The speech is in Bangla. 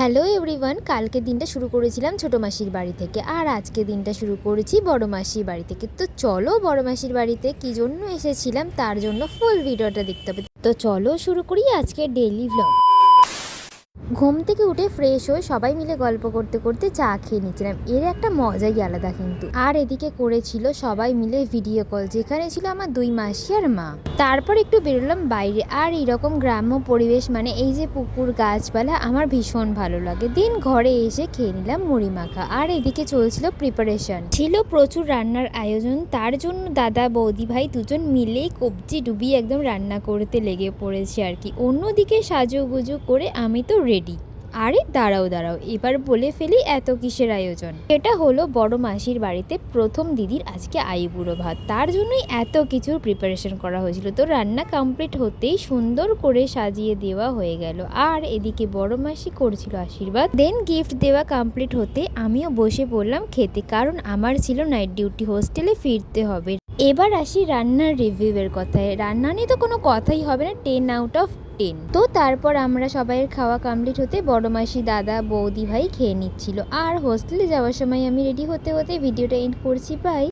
হ্যালো এভরিওয়ান, কালকে দিনটা শুরু করেছিলাম ছোটো মাসির বাড়ি থেকে, আর আজকে দিনটা শুরু করেছি বড় মাসির বাড়ি থেকে। তো চলো বড় মাসির বাড়িতে কী জন্য এসেছিলাম তার জন্য ফুল ভিডিওটা দেখতে হবে। তো চলো শুরু করি আজকের ডেইলি ভ্লগ। ঘুম থেকে উঠে ফ্রেশ হয়ে সবাই মিলে গল্প করতে করতে চা খেয়ে নিচ্ছিলাম, এর একটা মজাই আলাদা কিন্তু। আর এদিকে করেছিল সবাই মিলে ভিডিও কল, যেখানে ছিল আমার দুই মাসি আর মা। তারপর একটু বেরোলাম বাইরে, আর এইরকম গ্রাম্য পরিবেশ মানে এই যে পুকুর গাছপালা আমার ভীষণ ভালো লাগে। দিন ঘরে এসে খেয়ে নিলাম মুড়ি মাখা, আর এদিকে চলছিল প্রিপারেশন, ছিল প্রচুর রান্নার আয়োজন। তার জন্য দাদা বৌদি ভাই দুজন মিলেই কবজি ডুবিয়ে একদম রান্না করতে লেগে পড়েছে আর কি। অন্যদিকে সাজুগুজু করে আমি তো রেডি। আরে দাঁড়াও এবার বলে ফেলি এত কিসের আয়োজন। এটা হলো বড় মাসির বাড়িতে প্রথম দিদির আজকে আইবুড়ো ভাত, তার জন্যই এত কিছুর প্রিপারেশন করা হয়েছিল। তো রান্না কমপ্লিট হতেই সুন্দর করে সাজিয়ে দেওয়া হয়ে গেল, আর এদিকে বড় মাসি করছিল আশীর্বাদ। দেন গিফট দেওয়া কমপ্লিট হতে আমিও বসে পড়লাম খেতে, কারণ আমার ছিল নাইট ডিউটি, হোস্টেলে ফিরতে হবে। এবার আসি রান্নার রিভিউয়ের কথায়। রান্না নিয়ে তো কোনো কথাই হবে না, 10 আউট অফ 10। তো তারপর আমরা সবাইয়ের খাওয়া কমপ্লিট হতে বড় মাসি দাদা বৌদি ভাই খেয়ে নিচ্ছিল, আর হোস্টেলে যাওয়ার সময় আমি রেডি হতে হতে ভিডিওটা এন্ড করছি। বাই।